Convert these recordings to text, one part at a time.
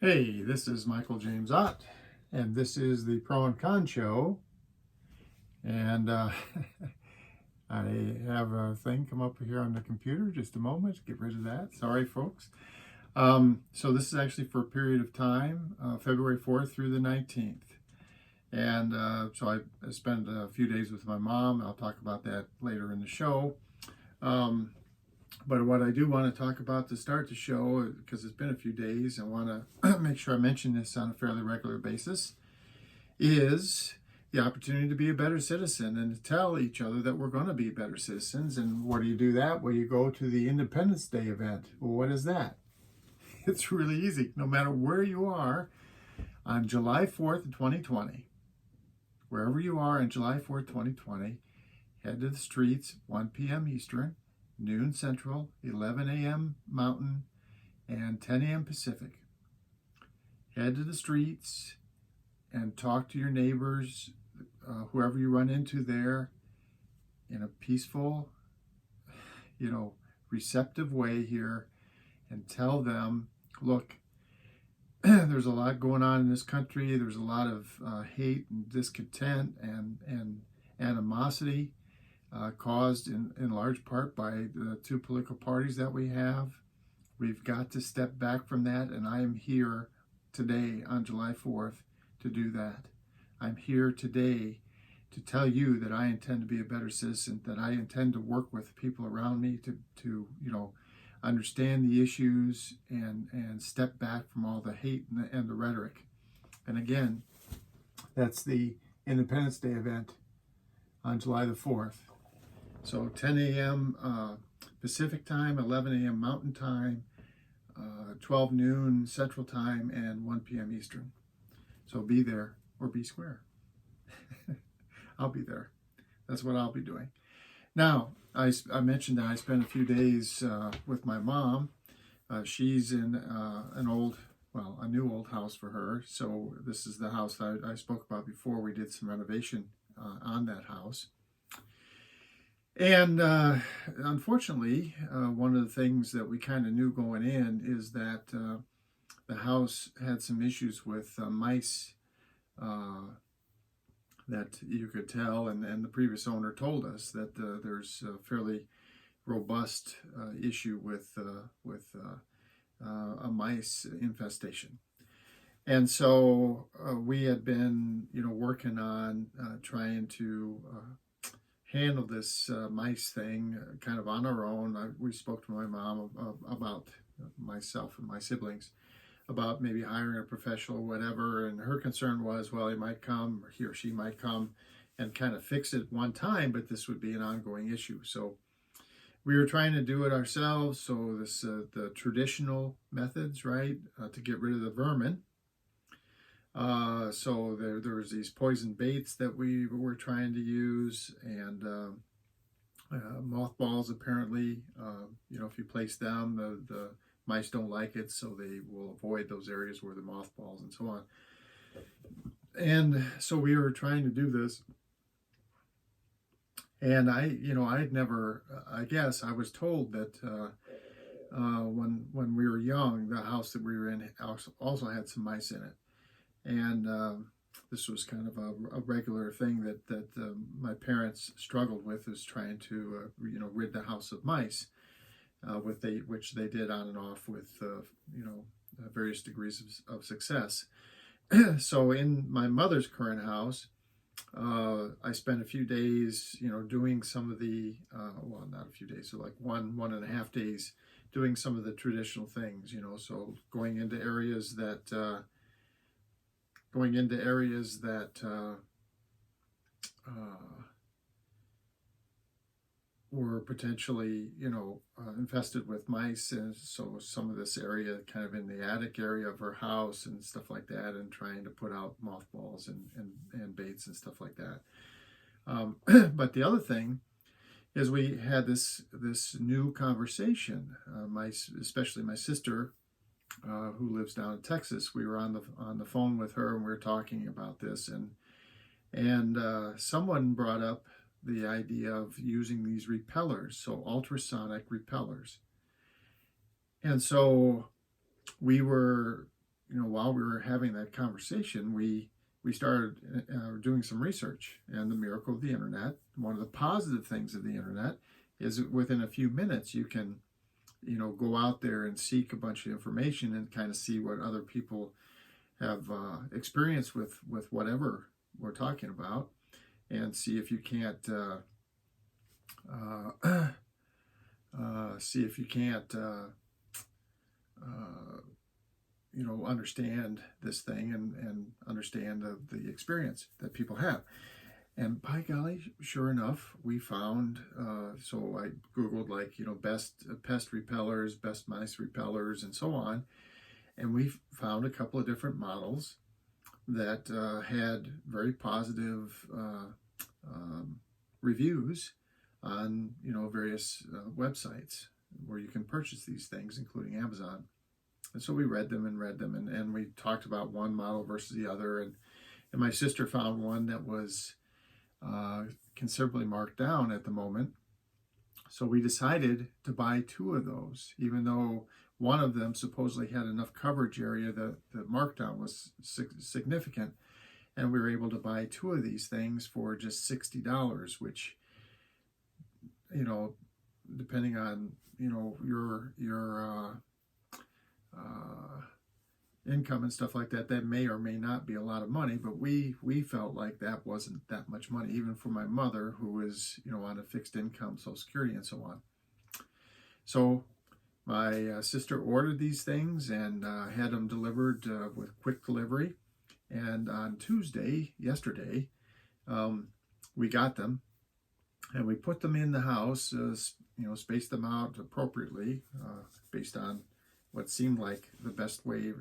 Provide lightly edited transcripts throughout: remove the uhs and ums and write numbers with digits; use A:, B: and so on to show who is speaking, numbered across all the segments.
A: Hey, this is Michael James Ott, and this is the Pro and Con Show. And I have a thing come up here on the computer. Just a moment, get rid of that. Sorry, folks. So this is actually for a period of time, February 4th through the 19th. And so I spent a few days with my mom. I'll talk about that later in the show. But what I do want to talk about to start the show, because it's been a few days, I want to make sure I mention this on a fairly regular basis, is the opportunity to be a better citizen and to tell each other that we're going to be better citizens. And where do you do that? Well, you go to the Independence Day event. Well, what is that? It's really easy. No matter where you are, on July 4th, 2020, wherever you are on July 4th, 2020, head to the streets, 1 p.m. Eastern, noon Central, 11 a.m. Mountain, and 10 a.m. Pacific. Head to the streets and talk to your neighbors, whoever you run into there, in a peaceful, receptive way here, and tell them, look, there's a lot going on in this country. There's a lot of hate and discontent and animosity. Caused in large part by the two political parties that we have. We've got to step back from that, and I am here today on July 4th to do that. I'm here today to tell you that I intend to be a better citizen, that I intend to work with people around me to understand the issues and step back from all the hate and the rhetoric. And again, that's the Independence Day event on July the 4th. So 10 a.m. Pacific time, 11 a.m. Mountain time, 12 noon Central time, and 1 p.m. Eastern. So be there or be square. I'll be there. That's what I'll be doing. Now, I mentioned that I spent a few days with my mom. She's in a new old house for her. So this is the house that I spoke about before. We did some renovation on that house. And unfortunately, one of the things that we kind of knew going in is that the house had some issues with mice that you could tell, and the previous owner told us that there's a fairly robust issue with a mice infestation. And so we had been, working on trying to handle this mice thing kind of on our own. We spoke to my mom about myself and my siblings about maybe hiring a professional or whatever, and her concern was, well, he might come, or he or she might come and kind of fix it one time, but this would be an ongoing issue. So we were trying to do it ourselves. So this the traditional methods, right, to get rid of the vermin. So there was these poison baits that we were trying to use, and mothballs apparently, if you place them, the mice don't like it, so they will avoid those areas where the mothballs and so on. And so we were trying to do this. And I'd never, I guess I was told that when we were young, the house that we were in also had some mice in it. And this was kind of a regular thing that my parents struggled with, is trying to rid the house of mice, which they did on and off with various degrees of success. So in my mother's current house, I spent a few days doing some of the not a few days, so like one and a half days doing some of the traditional things, so going into areas that were potentially, infested with mice. And so some of this area kind of in the attic area of her house and stuff like that, and trying to put out mothballs and baits and stuff like that. But the other thing is we had this new conversation, especially my sister, who lives down in Texas. We were on the phone with her, and we were talking about this, and someone brought up the idea of using these repellers, so ultrasonic repellers. And so we were, while we were having that conversation, we started doing some research and the miracle of the internet. One of the positive things of the internet is that within a few minutes you can, go out there and seek a bunch of information and kind of see what other people have experienced with whatever we're talking about, and see if you can't see if you can't understand this thing and understand the experience that people have. And by golly, sure enough, we found, so I Googled best pest repellers, best mice repellers, and so on. And we found a couple of different models that had very positive reviews on, various websites where you can purchase these things, including Amazon. And so we read them, and we talked about one model versus the other. And my sister found one that was considerably marked down at the moment. So we decided to buy two of those, even though one of them supposedly had enough coverage area that the markdown was significant. And we were able to buy two of these things for just $60, which, depending on, your income and stuff like that, that may or may not be a lot of money, but we felt like that wasn't that much money, even for my mother, who is, on a fixed income, Social Security, and so on. So my sister ordered these things and had them delivered with quick delivery. And on Tuesday, yesterday, we got them, and we put them in the house, spaced them out appropriately, based on what seemed like the best way,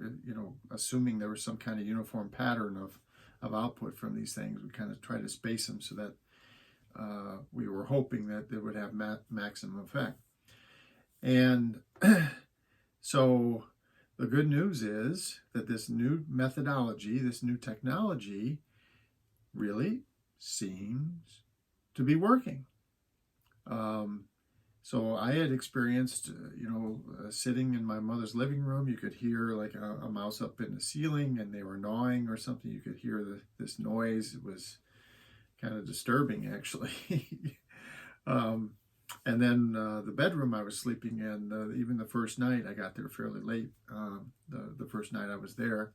A: assuming there was some kind of uniform pattern of output from these things. We kind of tried to space them so that we were hoping that they would have maximum effect. And so the good news is that this new methodology, this new technology, really seems to be working. So I had experienced, sitting in my mother's living room, you could hear like a mouse up in the ceiling and they were gnawing or something. You could hear this noise. It was kind of disturbing, actually. And then the bedroom I was sleeping in, even the first night, I got there fairly late, the first night I was there,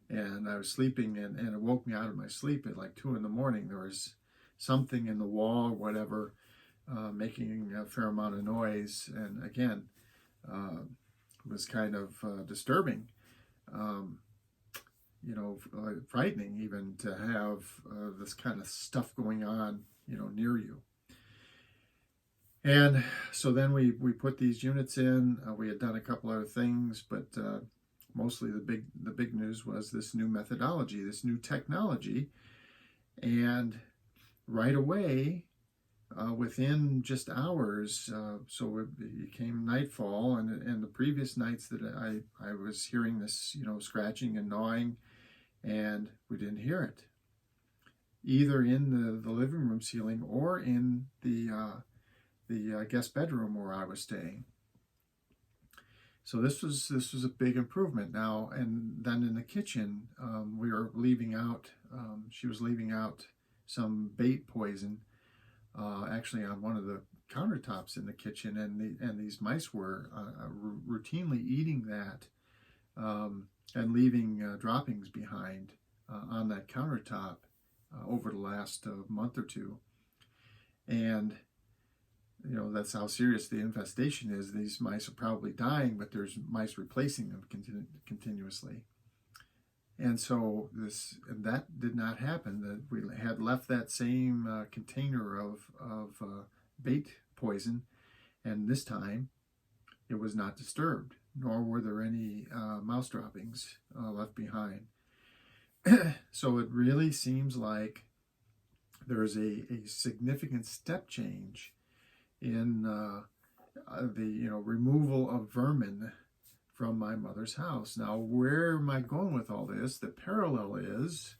A: and I was sleeping, and it woke me out of my sleep at like 2 a.m. There was something in the wall or whatever, making a fair amount of noise, and again, was kind of disturbing, frightening even to have this kind of stuff going on, near you. And so then we put these units in. We had done a couple other things, but mostly the big news was this new methodology, this new technology, and right away, within just hours, so it came nightfall, and the previous nights that I was hearing this, scratching and gnawing, and we didn't hear it, either in the living room ceiling or in the guest bedroom where I was staying. So this was a big improvement now. And then in the kitchen, we were leaving out. She was leaving out some bait poison, actually on one of the countertops in the kitchen, and these mice were routinely eating that and leaving droppings behind on that countertop over the last month or two. And that's how serious the infestation is. These mice are probably dying, but there's mice replacing them continuously. And so that did not happen. That we had left that same container of bait poison, and this time it was not disturbed, nor were there any mouse droppings left behind. So it really seems like there's a significant step change in the removal of vermin from my mother's house. Now, where am I going with all this? The parallel is,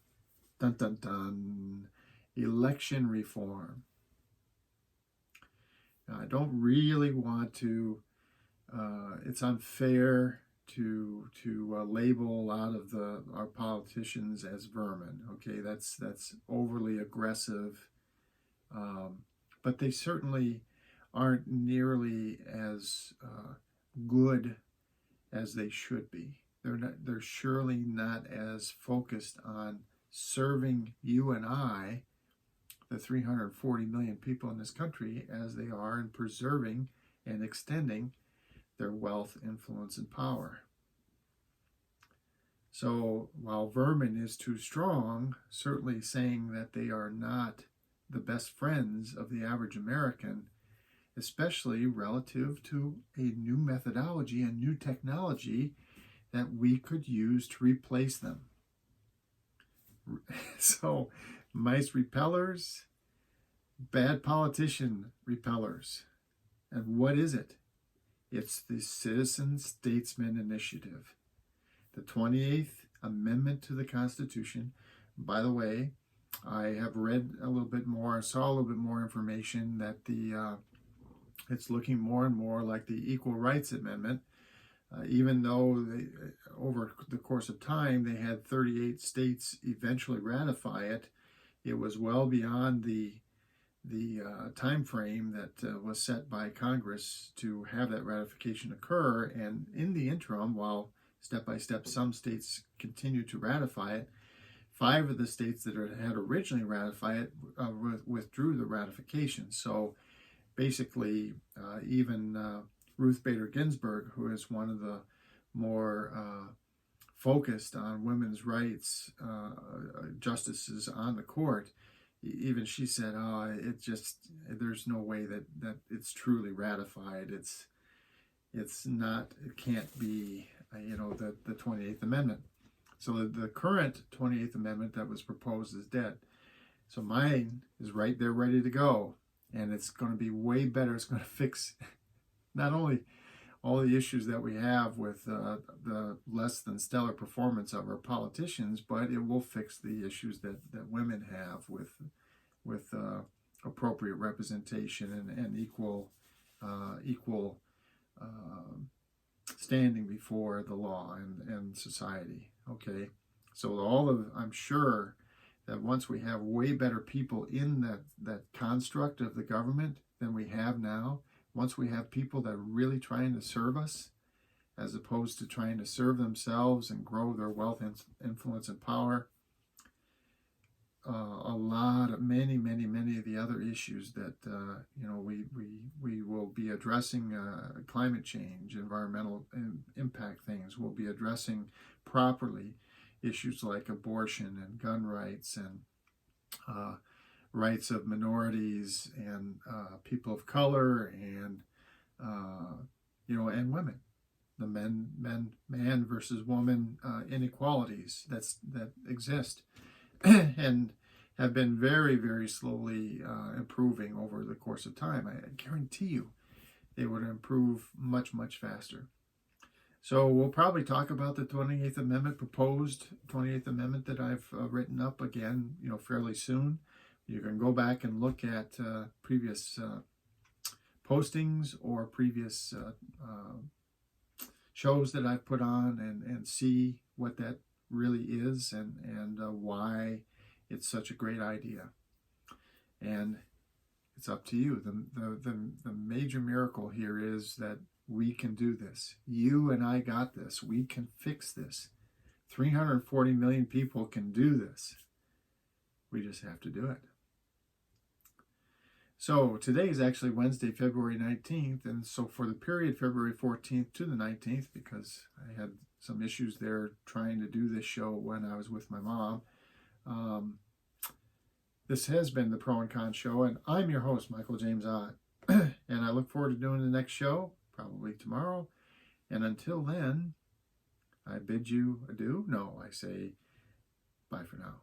A: dun dun dun, election reform. Now, I don't really want to, it's unfair label a lot of our politicians as vermin. Okay, that's overly aggressive, but they certainly aren't nearly as good as they should be. They're surely not as focused on serving you and I, the 340 million people in this country, as they are in preserving and extending their wealth, influence, and power. So while vermin is too strong, certainly saying that they are not the best friends of the average American, especially relative to a new methodology and new technology that we could use to replace them. So mice repellers, bad politician repellers. And what is it? It's the Citizen Statesman Initiative, the 28th Amendment to the Constitution. By the way, I have read a little bit more, saw a little bit more information that it's looking more and more like the Equal Rights Amendment, even though over the course of time they had 38 states eventually ratify it. It was well beyond the time frame that was set by Congress to have that ratification occur. And in the interim, while step by step some states continue to ratify it, 5 of the states that had originally ratified it withdrew the ratification. So basically, even Ruth Bader Ginsburg, who is one of the more focused on women's rights justices on the court, even she said, there's no way that it's truly ratified. It's not, it can't be, the 28th Amendment. So the current 28th Amendment that was proposed is dead. So mine is right there ready to go. And it's going to be way better. It's going to fix not only all the issues that we have with the less than stellar performance of our politicians, but it will fix the issues that women have with appropriate representation and equal standing before the law and society. Okay, so I'm sure that once we have way better people in that construct of the government than we have now, once we have people that are really trying to serve us as opposed to trying to serve themselves and grow their wealth, influence, and power, many of the other issues that we will be addressing, climate change, environmental impact things, we'll be addressing properly issues like abortion and gun rights and rights of minorities and people of color and and women, the man versus woman inequalities that exist and have been very, very slowly improving over the course of time. I guarantee you they would improve much, much faster. So we'll probably talk about the 28th Amendment, proposed 28th Amendment that I've written up again, fairly soon. You can go back and look at previous postings or previous shows that I've put on and see what that really is and why it's such a great idea. And it's up to you. The major miracle here is that we can do this. You and I got this. We can fix this. 340 million people can do this. We just have to do it. So today is actually Wednesday, February 19th. And so for the period February 14th to the 19th, because I had some issues there trying to do this show when I was with my mom, this has been the Pro and Con Show. And I'm your host, Michael James Ott. And I look forward to doing the next show, probably tomorrow. And until then, I bid you adieu. No, I say bye for now.